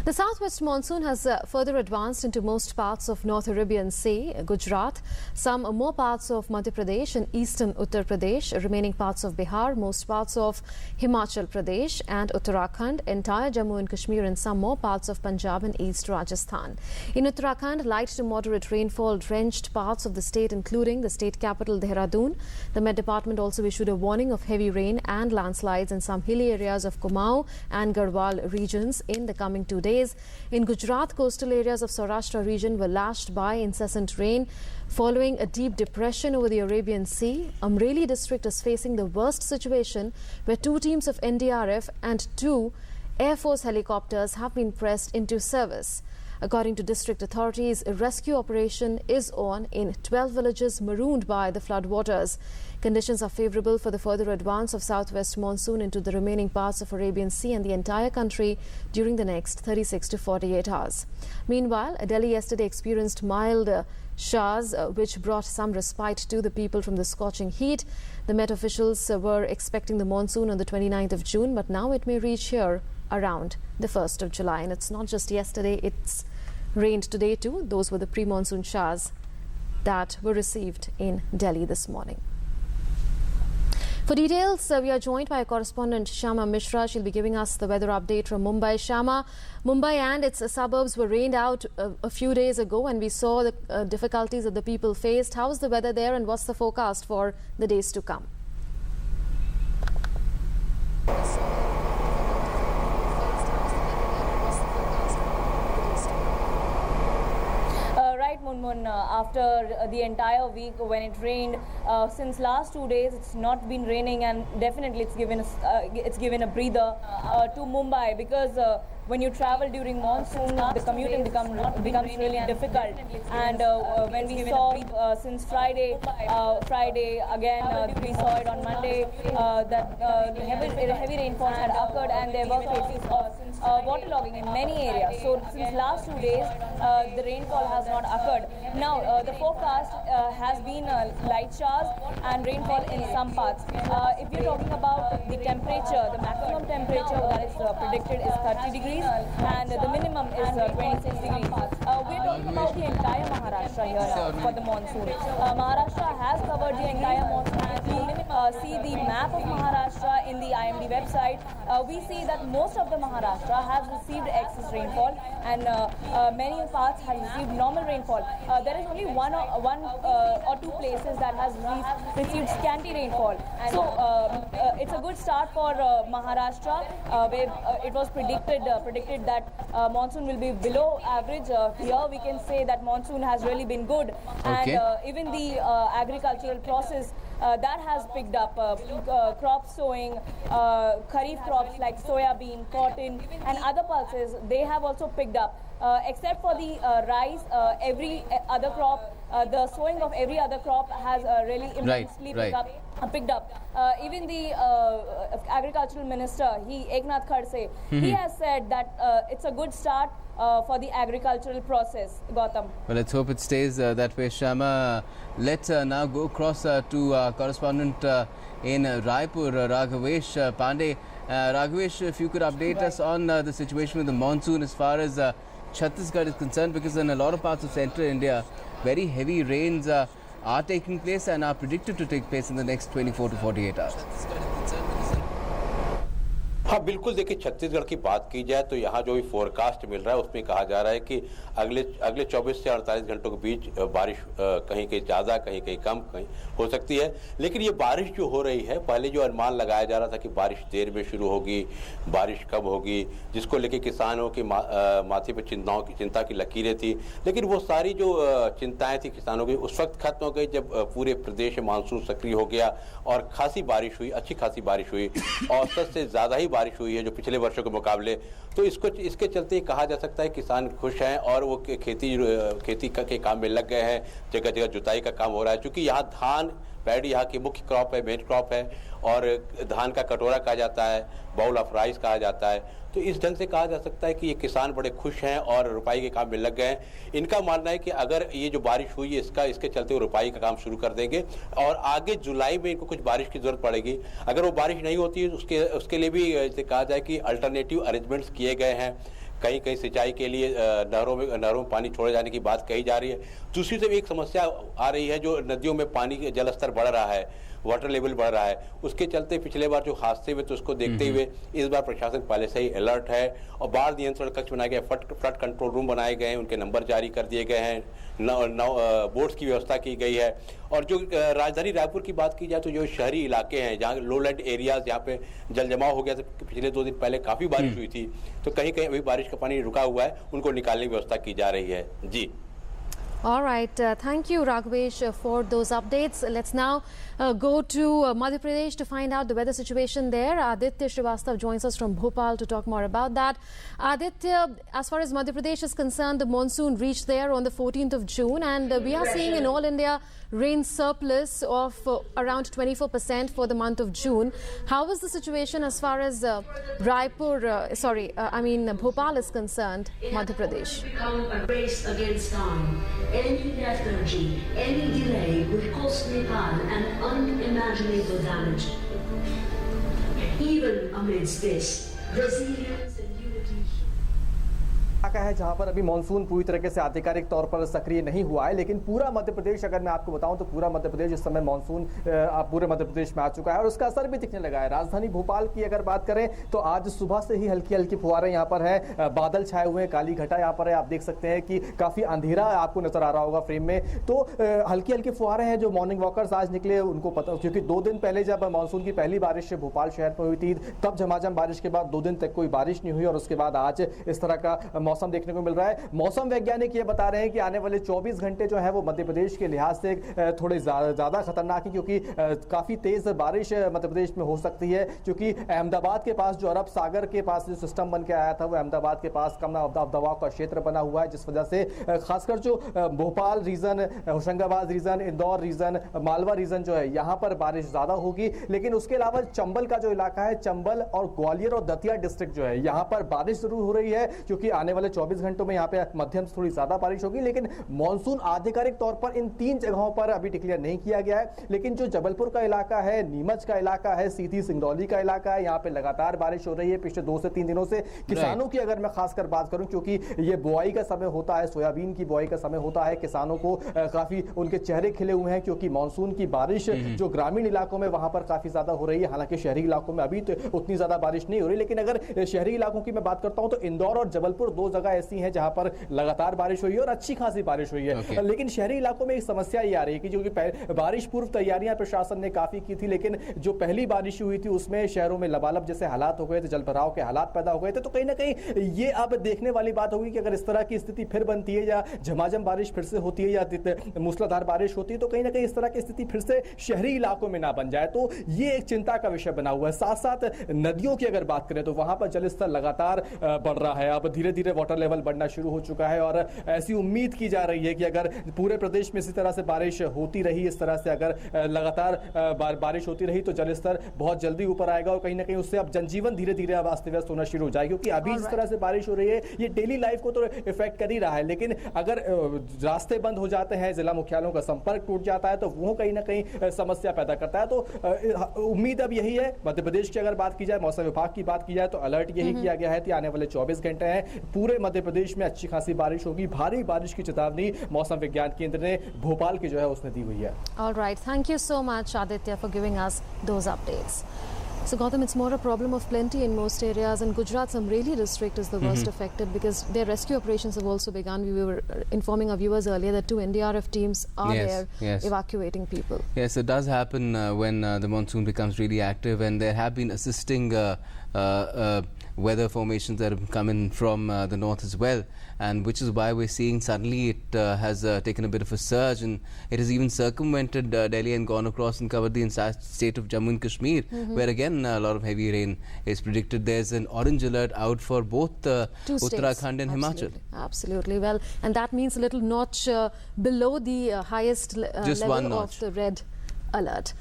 The southwest monsoon has further advanced into most parts of North Arabian Sea, Gujarat, some more parts of Madhya Pradesh and eastern Uttar Pradesh, remaining parts of Bihar, most parts of Himachal Pradesh and Uttarakhand, entire Jammu and Kashmir and some more parts of Punjab and East Rajasthan. In Uttarakhand, light to moderate rainfall drenched parts of the state, including the state capital Dehradun. The Met Department also issued a warning of heavy rain and landslides in some hilly areas of Kumaon and Garhwal regions in the coming 2 days. In Gujarat, coastal areas of Saurashtra region were lashed by incessant rain following a deep depression over the Arabian Sea. Amreli district is facing the worst situation, where 2 teams of NDRF and 2 Air Force helicopters have been pressed into service. According to district authorities, a rescue operation is on in 12 villages marooned by the floodwaters. Conditions are favourable for the further advance of southwest monsoon into the remaining parts of Arabian Sea and the entire country during the next 36 to 48 hours. Meanwhile, Delhi yesterday experienced mild showers, which brought some respite to the people from the scorching heat. The Met officials were expecting the monsoon on the 29th of June, but now it may reach here around the 1st of July. And it's not just yesterday, it's rained today too. Those were the pre-monsoon showers that were received in Delhi this morning. For details, we are joined by our correspondent Shama Mishra. She'll be giving us the weather update from Mumbai. Shama, Mumbai and its suburbs were rained out a few days ago, and we saw the difficulties that the people faced. How's the weather there, and what's the forecast for the days to come? After the entire week when it rained, since last 2 days it's not been raining, and definitely it's given a breather to Mumbai, because when you travel during monsoon, the commuting becomes really difficult. And when we saw since Friday again, we saw it on Monday that heavy rainfall had occurred, and there were cases of waterlogging in many areas. So since last 2 days, the rainfall has not occurred. Now the forecast has been light showers and rainfall in some parts. If you're talking about the temperature, the maximum temperature that is predicted is 30 degrees and the minimum is 26 degrees. We're talking about the entire Maharashtra here now for the monsoon. Maharashtra has covered the entire monsoon. If we see the map of Maharashtra in the IMD website, we see that most of the Maharashtra has received excess rainfall, and many parts have received normal rainfall. There is only one or two places that has received scanty rainfall. And so it's a good start for Maharashtra, where it was predicted that monsoon will be below average. Here we can say that monsoon has really been good, and even the agricultural process that has picked up. Crop sowing, kharif crops like soya bean, cotton and other pulses, they have also picked up. Except for the rice, every other crop, the sowing of every other crop has really immensely picked up. Even the agricultural minister, Eknath Khadse, he has said that it's a good start for the agricultural process. Gautam. Well, let's hope it stays that way, Shama. Let's now go across to our correspondent in Raipur, Raghavesh Pandey. Raghavesh, if you could update us on the situation with the monsoon as far as Chhattisgarh is concerned, because in a lot of parts of central India, very heavy rains are taking place and are predicted to take place in the next 24 to 48 hours. हाँ बिल्कुल, देखिए छत्तीसगढ़ की बात की जाए तो यहाँ जो भी फोरकास्ट मिल रहा है उसमें कहा जा रहा है कि अगले 24 से 48 घंटों के बीच बारिश कहीं कहीं ज़्यादा कहीं कहीं कम कहीं हो सकती है। लेकिन ये बारिश जो हो रही है, पहले जो अनुमान लगाया जा रहा था कि बारिश देर में शुरू होगी, बारिश कब होगी, जिसको लेके किसानों के माथे पर चिंता की लकीरें थी, लेकिन वो सारी जो चिंताएँ थी किसानों की उस वक्त खत्म हो गई जब पूरे प्रदेश में मानसून सक्रिय हो गया और खासी बारिश हुई, अच्छी खासी बारिश हुई, औसत से ज़्यादा ही बारिश हुई है जो पिछले वर्षों के मुकाबले। तो इसके चलते कहा जा सकता है किसान खुश हैं और वो खेती के काम में लग गए हैं। जगह जगह जुताई का काम हो रहा है, क्योंकि यहाँ धान पैडी यहाँ की मुख्य क्रॉप है, मेन क्रॉप है, और धान का कटोरा कहा जाता है, बाउल ऑफ राइस कहा जाता है। तो इस ढंग से कहा जा सकता है कि ये किसान बड़े खुश हैं और रुपाई के काम में लग गए हैं। इनका मानना है कि अगर ये जो बारिश हुई है इसके चलते वो रुपाई का काम शुरू कर देंगे और आगे जुलाई में इनको कुछ बारिश की जरूरत पड़ेगी। अगर वो बारिश नहीं होती है उसके लिए भी जैसे कहा जाए कि अल्टरनेटिव अरेंजमेंट्स किए गए हैं कहीं कहीं सिंचाई के लिए नहरों में पानी छोड़े जाने की बात कही जा रही है। दूसरी तरफ एक समस्या आ रही है, जो नदियों में पानी का जल स्तर बढ़ रहा है, वाटर लेवल बढ़ रहा है, उसके चलते पिछले बार जो हादसे हुए तो उसको देखते हुए इस बार प्रशासन पहले से ही अलर्ट है और बाढ़ नियंत्रण कक्ष बनाए गए, फ्लड कंट्रोल रूम बनाए गए हैं, उनके नंबर जारी कर दिए गए हैं, बोट्स की व्यवस्था की गई है। और जो राजधानी रायपुर की बात की जाए तो जो शहरी इलाके हैं जहाँ लोलैंड एरियाज जहाँ पे जल जमाव हो गया था, पिछले 2 दिन पहले काफ़ी बारिश हुई थी, तो कहीं कहीं अभी बारिश का पानी रुका हुआ है, उनको निकालने की व्यवस्था की जा रही है। जी। All right, thank you Raghavesh for those updates. Let's now go to Madhya Pradesh to find out the weather situation there. Aditya Srivastav joins us from Bhopal to talk more about that. Aditya, as far as Madhya Pradesh is concerned, the monsoon reached there on the 14th of June and we are seeing an all-India rain surplus of around 24% for the month of June. How is the situation as far as Bhopal is concerned, Madhya Pradesh? Become a race against time. Any lethargy, any delay would cost Nepal an unimaginable damage. Even amidst this, resilience and unity इलाका है जहां पर अभी monsoon पूरी तरीके से आधिकारिक तौर पर सक्रिय नहीं हुआ है, लेकिन पूरा मध्य प्रदेश, अगर मैं आपको बताऊं तो पूरा मध्य प्रदेश इस समय मानसून पूरे मध्य प्रदेश में आ चुका है और उसका असर भी दिखने लगा है। राजधानी भोपाल की अगर बात करें तो आज सुबह से ही हल्की हल्की फुहारें यहां पर है, बादल छाए हुए हैं, काली घटा यहां पर है। आप देख सकते हैं कि काफी अंधेरा आपको नजर आ रहा होगा फ्रेम में, तो हल्की हल्की फुहारें हैं। जो मॉर्निंग वॉकर्स आज निकले उनको पता, क्योंकि 2 दिन पहले जब मानसून की पहली बारिश भोपाल शहर में हुई थी तब झमाझम बारिश के बाद 2 दिन तक कोई बारिश नहीं हुई और उसके बाद आज इस तरह का मौसम देखने को मिल रहा है। मौसम वैज्ञानिक ये बता रहे हैं कि आने वाले 24 घंटे जो है वो मध्य प्रदेश के लिहाज से थोड़े ज्यादा खतरनाक है, क्योंकि काफी तेज बारिश मध्य प्रदेश में हो सकती है, क्योंकि अहमदाबाद के पास जो अरब सागर के पास जो सिस्टम बन के आया था वो अहमदाबाद के पास कम दबाव का क्षेत्र बना हुआ है, जिस वजह से खासकर जो Bhopal region, Hoshangabad region, Indore region, Malwa region जो है यहाँ पर बारिश ज्यादा होगी। लेकिन उसके अलावा चंबल का जो इलाका है, चंबल और ग्वालियर और दतिया डिस्ट्रिक्ट जो है यहाँ पर बारिश जरूर हो रही है, क्योंकि आने वाले 24 घंटों में यहाँ पे मध्यम से थोड़ी ज्यादा बारिश होगी। लेकिन मानसून आधिकारिक तौर पर इन 3 जगहों पर अभी डिक्लेयर नहीं किया गया है, लेकिन जो जबलपुर का इलाका है, नीमच का इलाका है, सीधी सिंगरौली का इलाका है, यहाँ पे लगातार बारिश हो रही है पिछले 2 से 3 दिनों से। किसानों की अगर मैं खासकर बात करूं, क्योंकि ये बुआई का समय होता है, सोयाबीन की बुआई का समय होता है, किसानों को काफी उनके चेहरे खिले हुए हैं, क्योंकि मानसून की बारिश जो ग्रामीण इलाकों में वहां पर काफी ज्यादा हो रही है। हालांकि शहरी इलाकों में अभी तो उतनी ज्यादा बारिश नहीं हो रही, लेकिन अगर शहरी इलाकों की मैं बात करता हूं तो इंदौर और जबलपुर 2 जगह ऐसी हैं जहां पर लगातार बारिश हुई है और अच्छी खासी बारिश हुई है। लेकिन शहरी इलाकों में एक समस्या ये आ रही है कि जो कि बारिश पूर्व तैयारियां प्रशासन ने काफी की थी, लेकिन जो पहली बारिश हुई थी उसमें शहरों में लबालब जैसे हालात हो गए थे, जलभराव के हालात पैदा हो गए थे। तो कहीं ना कहीं ये अब देखने वाली बात होगी कि अगर इस तरह की स्थिति फिर बनती है या झमाझम बारिश फिर से होती है या मूसलाधार बारिश होती है, तो कहीं ना कहीं इस तरह की स्थिति फिर से शहरी इलाकों में ना बन जाए, तो ये एक चिंता का विषय बना हुआ है। साथ साथ नदियों की अगर बात करें तो वहां पर जलस्तर लगातार बढ़ रहा है, अब धीरे धीरे वाटर लेवल बढ़ना शुरू हो चुका है और ऐसी उम्मीद की जा रही है कि अगर पूरे प्रदेश में इसी तरह से बारिश होती रही, इस तरह से अगर लगातार बारिश होती रही तो जलस्तर बहुत जल्दी ऊपर आएगा और कहीं ना कहीं उससे अब जनजीवन धीरे धीरे अस्त व्यस्त होना शुरू हो जाएगा, क्योंकि अभी जिस तरह से बारिश हो रही है ये डेली लाइफ को तो इफेक्ट कर ही रहा है। लेकिन अगर रास्ते बंद हो जाते हैं, जिला मुख्यालयों का संपर्क टूट जाता है, तो वो कहीं ना कहीं समस्या पैदा करता है। तो उम्मीद अब यही है, मध्य प्रदेश की अगर बात की जाए, मौसम विभाग की बात की जाए तो अलर्ट यही किया गया है कि आने वाले 24 घंटे हैं पूरे मध्य प्रदेश में अच्छी खासी बारिश होगी। भारी बारिश की चेतावनी मौसम विज्ञान केंद्र ने भोपाल की जो है उसने दी हुई है। All right, thank you so much Aditya for giving us those updates. So Gautam, it's more a problem of plenty in most areas. In Gujarat, Samreli district is the worst affected because their rescue operations have also begun. We were informing our viewers earlier that 2 NDRF teams are there evacuating people. Yes, it does happen when the monsoon becomes really active, and there have been assisting weather formations that have come in from the north as well, and which is why we're seeing suddenly it has taken a bit of a surge, and it has even circumvented Delhi and gone across and covered the entire state of Jammu and Kashmir, where again a lot of heavy rain is predicted. There's an orange alert out for both Uttarakhand and Himachal. Absolutely. Well, and that means a little notch below the highest level of the red alert.